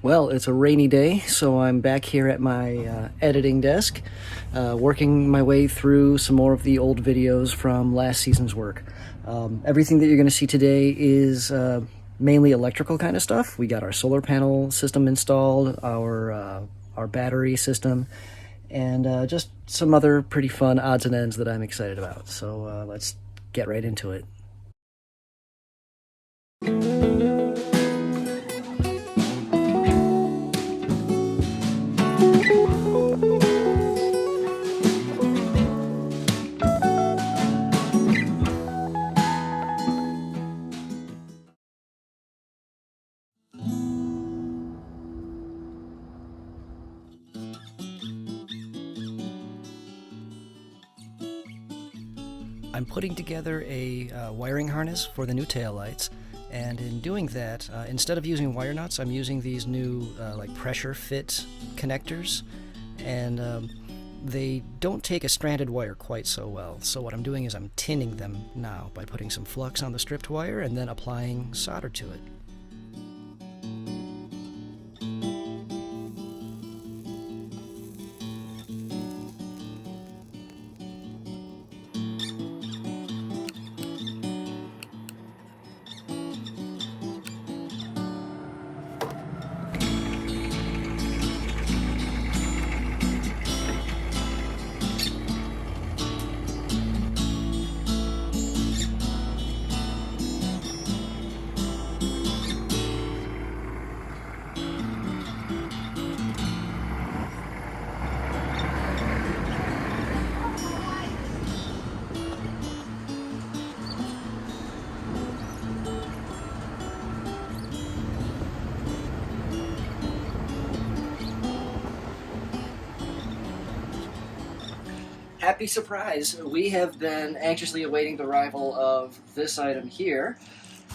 Well, it's a rainy day, so I'm back here at my editing desk, working my way through some more of the old videos from last season's work. Everything that you're going to see today is mainly electrical kind of stuff. We got our solar panel system installed, our battery system, and just some other pretty fun odds and ends that I'm excited about. So let's get right into it. I'm putting together a wiring harness for the new taillights, and in doing that, instead of using wire nuts, I'm using these new like pressure fit connectors, and they don't take a stranded wire quite so well. So what I'm doing is I'm tinning them now by putting some flux on the stripped wire and then applying solder to it. Happy surprise! We have been anxiously awaiting the arrival of this item here,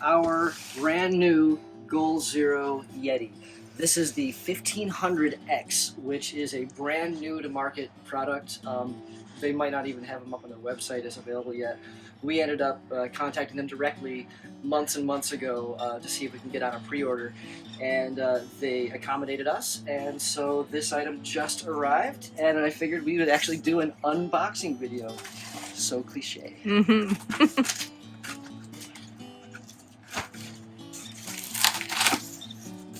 our brand new Goal Zero Yeti. This is the 1500X, which is a brand new to market product. They might not even have them up on their website as available yet. We ended up contacting them directly months and months ago to see if we can get on a pre-order, and they accommodated us, and so this item just arrived, and I figured we would actually do an unboxing video. So cliche.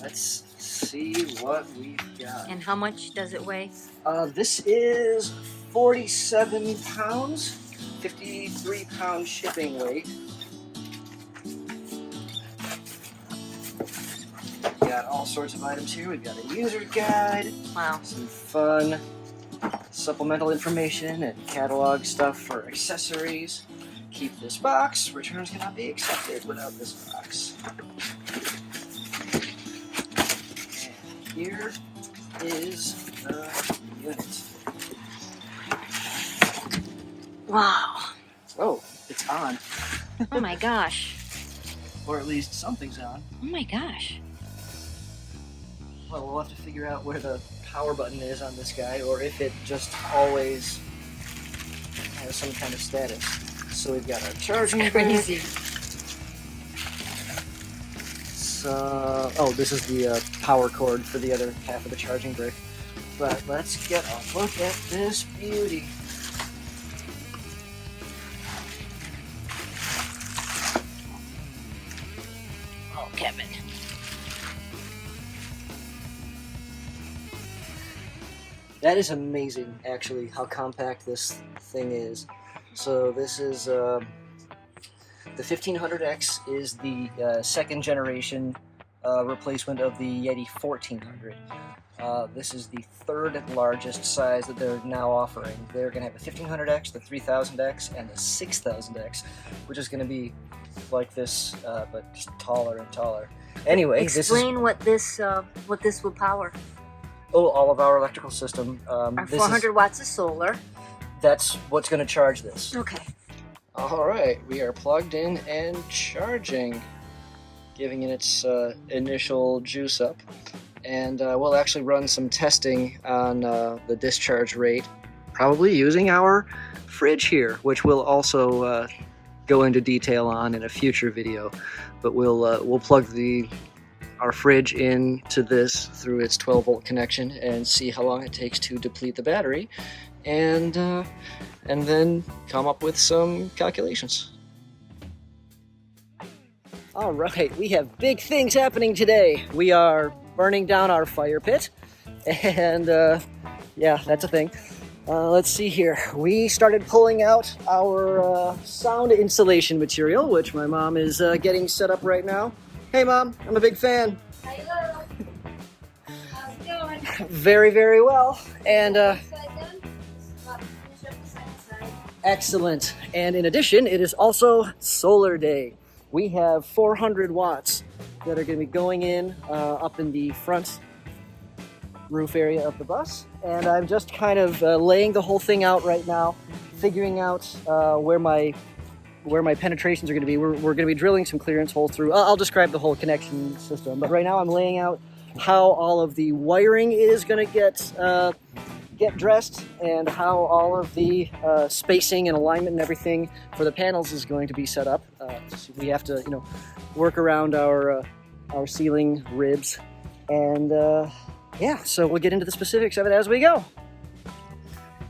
Let's see what we've got. And how much does it weigh? This is 47 pounds, 53-pound shipping weight. We've got all sorts of items here. We've got a user guide, Wow. some fun supplemental information and catalog stuff for accessories. Keep this box. Returns cannot be accepted without this box. And here is the unit. Wow. Oh, it's on. Oh my gosh. Or at least something's on. Oh my gosh. Well, we'll have to figure out where the power button is on this guy, or if it just always has some kind of status. So we've got our charging Crazy. So, oh, this is the power cord for the other half of the charging brick. But let's get a look at this beauty. Oh, Kevin. That is amazing, actually, how compact this thing is. So this is, the 1500X is the second generation replacement of the Yeti 1400. This is the third largest size that they're now offering. They're going to have the 1500X, the 3000X, and the 6000X, which is going to be like this, but just taller and taller. Anyway, explain what this will power. Oh, all of our electrical system. Our 400 watts of solar. That's what's going to charge this. Okay. All right, we are plugged in and charging, giving it its initial juice up. And we'll actually run some testing on the discharge rate, probably using our fridge here, which we'll also go into detail on in a future video. But we'll plug the our fridge into this through its 12-volt connection and see how long it takes to deplete the battery, and then come up with some calculations. All right, we have big things happening today. We are burning down our fire pit, and yeah, that's a thing. Let's see here. We started pulling out our sound insulation material, which my mom is getting set up right now. Hey, Mom, I'm a big fan. Hello. How's it going? Very, very well. And excellent. And in addition, it is also solar day. We have 400 watts that are going to be going in up in the front roof area of the bus. And I'm just kind of laying the whole thing out right now, figuring out where my penetrations are going to be. We're going to be drilling some clearance holes through. I'll describe the whole connection system, but right now I'm laying out how all of the wiring is going to get dressed, and how all of the spacing and alignment and everything for the panels is going to be set up. So we have to, work around our ceiling ribs, and yeah, so we'll get into the specifics of it as we go.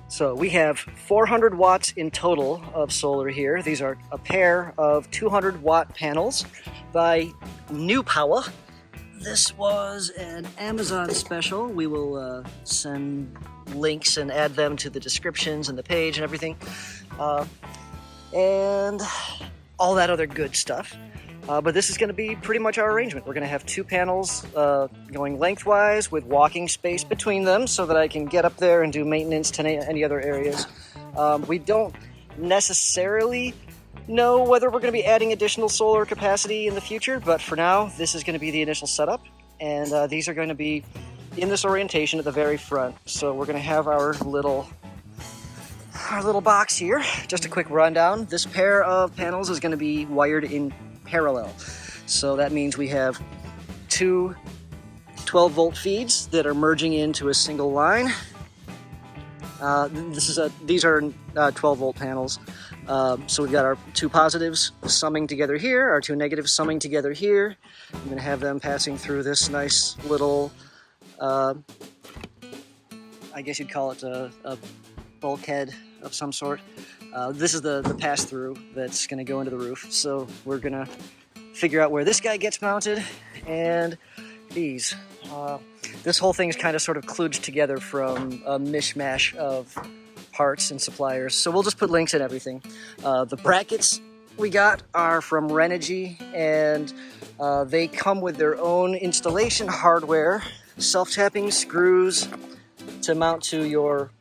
So we have 400 watts in total of solar here. These are a pair of 200 watt panels by New Power. This was an Amazon special. We will send links and add them to the descriptions and the page and everything, and all that other good stuff. But this is going to be pretty much our arrangement. We're going to have two panels going lengthwise with walking space between them so that I can get up there and do maintenance to any other areas. We don't necessarily know whether we're going to be adding additional solar capacity in the future, but for now, this is going to be the initial setup, and these are going to be in this orientation at the very front. So we're going to have our little box here. Just a quick rundown. This pair of panels is going to be wired in parallel. So that means we have two 12-volt feeds that are merging into a single line. These are 12-volt panels. So we've got our two positives summing together here, our two negatives summing together here. I'm going to have them passing through this nice little, I guess you'd call it a bulkhead of some sort. This is the pass-through that's going to go into the roof. So we're going to figure out where this guy gets mounted, and these. This whole thing is kind of sort of kludged together from a mishmash of parts and suppliers. So we'll just put links and everything. The brackets we got are from Renogy, and they come with their own installation hardware, self-tapping screws to mount to your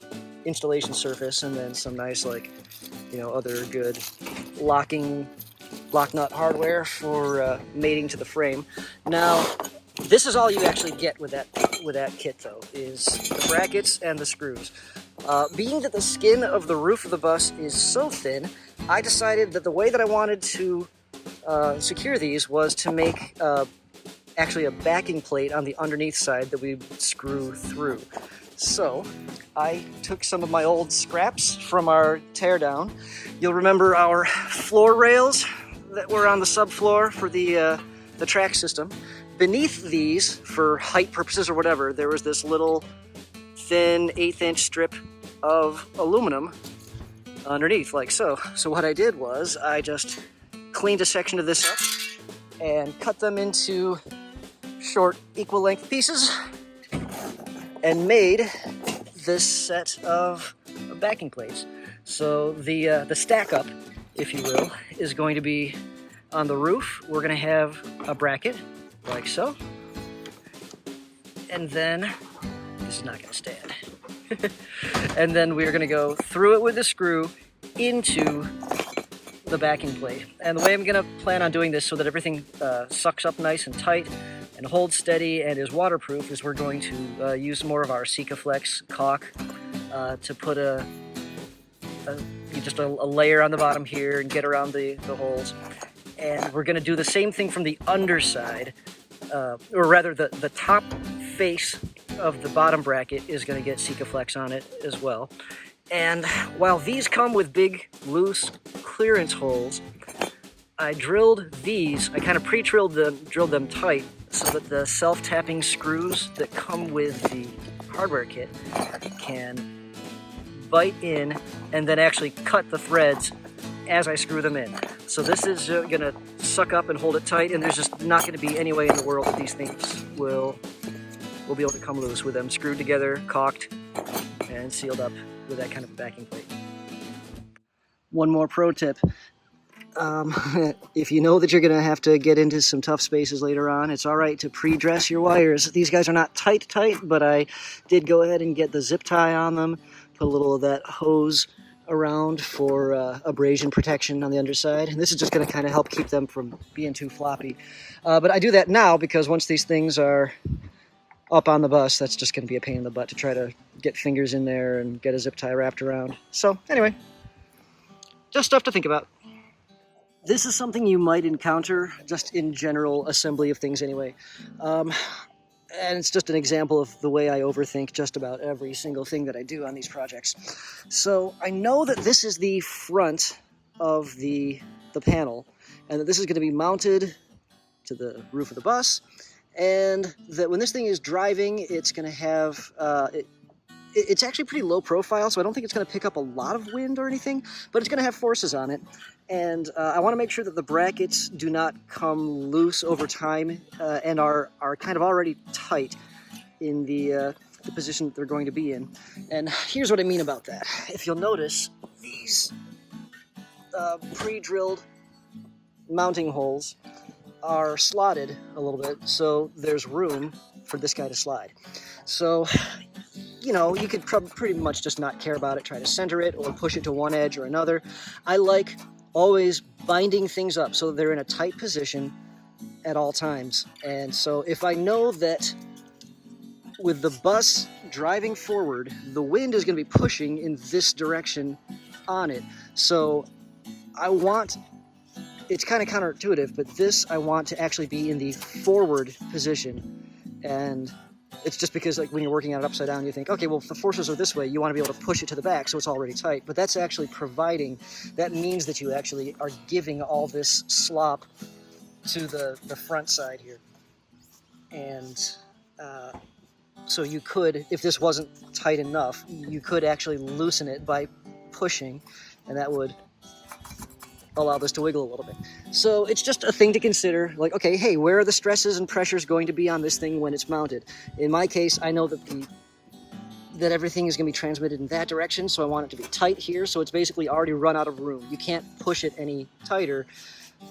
installation surface, and then some nice, other good lock nut hardware for mating to the frame. Now, this is all you actually get with that kit, though, is the brackets and the screws. Being that the skin of the roof of the bus is so thin, I decided that the way that I wanted to secure these was to make actually a backing plate on the underneath side that we screw through. So I took some of my old scraps from our teardown. You'll remember our floor rails that were on the subfloor for the track system. Beneath these, for height purposes or whatever, there was this little thin 1/8-inch strip of aluminum underneath, like so. So what I did was I just cleaned a section of this up and cut them into short, equal length pieces and made this set of backing plates. So the stack up, if you will, is going to be on the roof. We're going to have a bracket like so, and then this is not going to stand. And then we're going to go through it with a screw into the backing plate. And the way I'm going to plan on doing this so that everything sucks up nice and tight and holds steady and is waterproof is we're going to use more of our Sikaflex caulk to put just a layer on the bottom here and get around the holes. And we're going to do the same thing from the underside, or rather the top face of the bottom bracket is going to get Sikaflex on it as well. And while these come with big loose clearance holes, I drilled these, I kind of pre-drilled them, drilled them tight so that the self-tapping screws that come with the hardware kit can bite in and then actually cut the threads as I screw them in. So this is going to suck up and hold it tight, and there's just not going to be any way in the world that these things will be able to come loose with them screwed together, caulked, and sealed up with that kind of a backing plate. One more pro tip. If you know that you're going to have to get into some tough spaces later on, it's all right to pre-dress your wires. These guys are not tight, but I did go ahead and get the zip tie on them, put a little of that hose around for abrasion protection on the underside. And this is just going to kind of help keep them from being too floppy. But I do that now because once these things are up on the bus, that's just going to be a pain in the butt to try to get fingers in there and get a zip tie wrapped around. So anyway, just stuff to think about. This is something you might encounter just in general assembly of things anyway. And it's just an example of the way I overthink just about every single thing that I do on these projects. So I know that this is the front of the panel, and that this is going to be mounted to the roof of the bus, and that when this thing is driving, it's going to have... It's actually pretty low profile, so I don't think it's going to pick up a lot of wind or anything, but it's going to have forces on it. And I want to make sure that the brackets do not come loose over time and are kind of already tight in the position that they're going to be in. And here's what I mean about that. If you'll notice, these pre-drilled mounting holes are slotted a little bit, so there's room for this guy to slide. So, you know, you could pretty much just not care about it, try to center it or push it to one edge or another. I like always binding things up so they're in a tight position at all times. And so if I know that with the bus driving forward, the wind is going to be pushing in this direction on it. So I want, it's kind of counterintuitive, but this I want to actually be in the forward position. And it's just because, like, when you're working on it upside down, you think, okay, well, if the forces are this way, you want to be able to push it to the back so it's already tight. But that's actually providing, that means that you actually are giving all this slop to the front side here. And so you could, if this wasn't tight enough, you could actually loosen it by pushing, and that would allow this to wiggle a little bit. So it's just a thing to consider, like, okay, hey, where are the stresses and pressures going to be on this thing when it's mounted? In my case, I know that that everything is going to be transmitted in that direction, so I want it to be tight here, so it's basically already run out of room. You can't push it any tighter.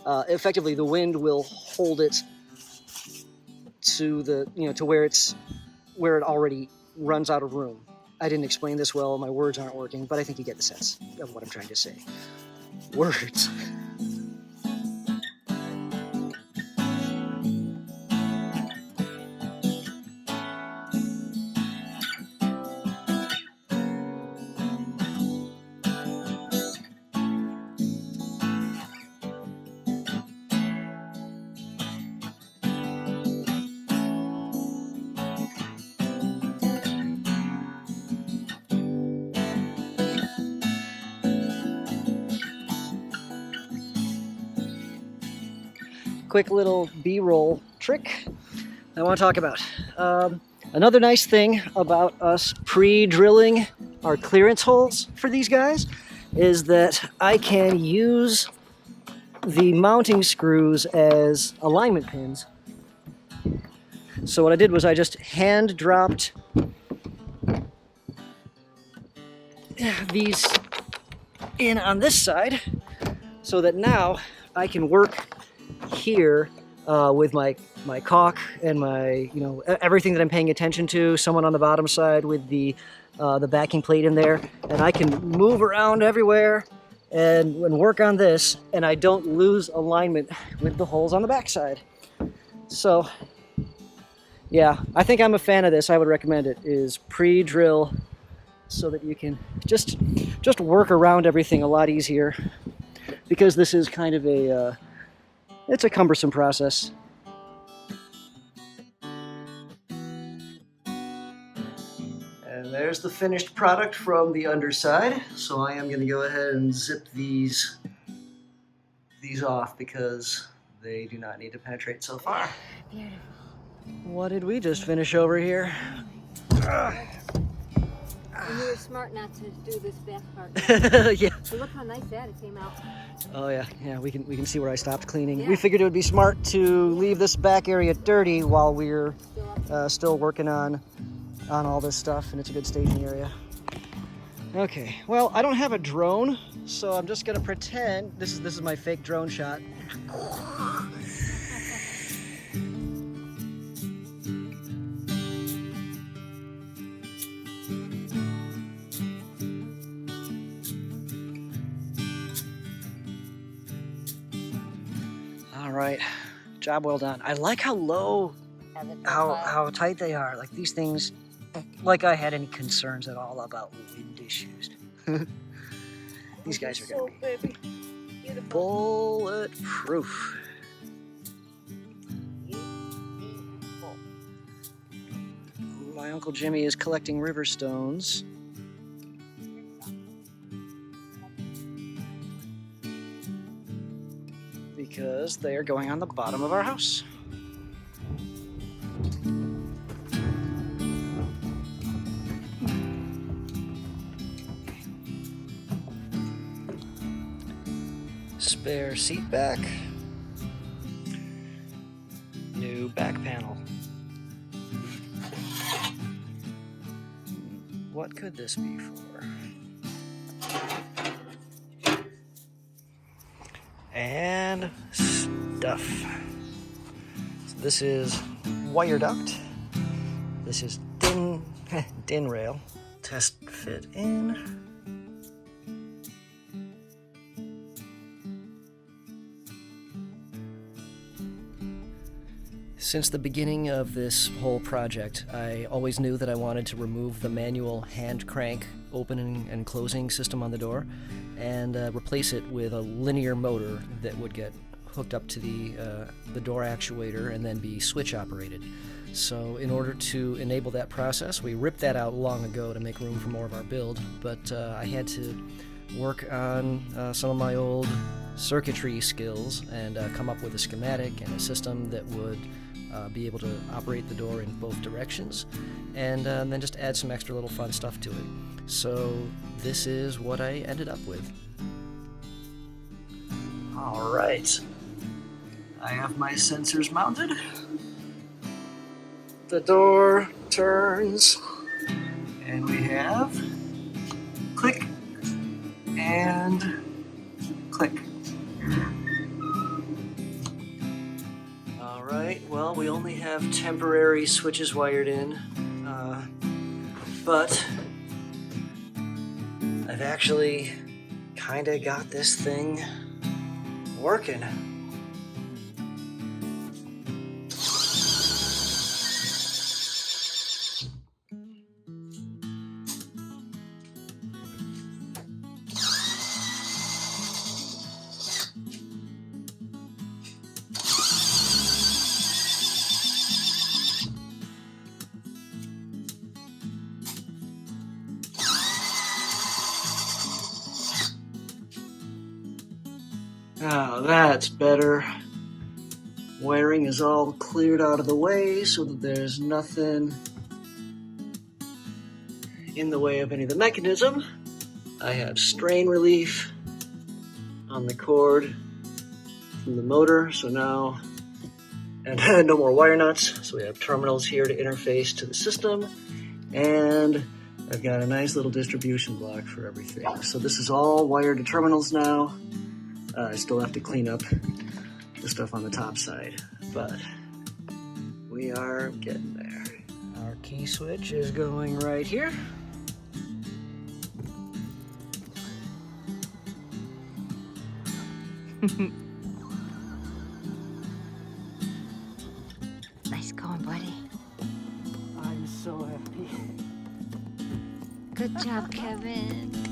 Effectively, the wind will hold it to the, you know, to where it already runs out of room. I didn't explain this well, my words aren't working, but I think you get the sense of what I'm trying to say. Words. Quick little B-roll trick I want to talk about. Another nice thing about us pre-drilling our clearance holes for these guys is that I can use the mounting screws as alignment pins. So what I did was I just hand dropped these in on this side so that now I can work here with my caulk and my, you know, everything that I'm paying attention to, someone on the bottom side with the backing plate in there, and I can move around everywhere and work on this, and I don't lose alignment with the holes on the back side. So yeah, I think I'm a fan of this. I would recommend it, is pre-drill so that you can just work around everything a lot easier, because this is kind of a it's a cumbersome process. And there's the finished product from the underside. So I am going to go ahead and zip these off because they do not need to penetrate so far. Beautiful. What did we just finish over here? And you were smart not to do this back part. Yeah. So look how nice that it came out. Oh yeah, yeah. We can see where I stopped cleaning. Yeah. We figured it would be smart to leave this back area dirty while we're still working on all this stuff, and it's a good staging area. Okay. Well, I don't have a drone, so I'm just gonna pretend this is my fake drone shot. All right, job well done. I like how low, how tight they are. Like these things, like I had any concerns at all about wind issues. These guys are gonna be bulletproof. My Uncle Jimmy is collecting river stones. Because they are going on the bottom of our house. Spare seat back. New back panel. What could this be for? And stuff. So this is wire duct. This is din rail. Test fit in. Since the beginning of this whole project, I always knew that I wanted to remove the manual hand crank opening and closing system on the door and replace it with a linear motor that would get hooked up to the door actuator and then be switch operated. So in order to enable that process, we ripped that out long ago to make room for more of our build, but I had to work on some of my old circuitry skills and come up with a schematic and a system that would be able to operate the door in both directions, and then just add some extra little fun stuff to it. So this is what I ended up with. All right, I have my sensors mounted. The door turns, and we have click and click. All right, well, we only have temporary switches wired in, but I've actually kind of got this thing working. Oh, that's better. Wiring is all cleared out of the way so that there's nothing in the way of any of the mechanism. I have strain relief on the cord from the motor, so now, and no more wire nuts, so we have terminals here to interface to the system, and I've got a nice little distribution block for everything. So this is all wired to terminals now. I still have to clean up the stuff on the top side, but we are getting there. Our key switch is going right here. Nice going, buddy. I'm so happy. Good job, Kevin.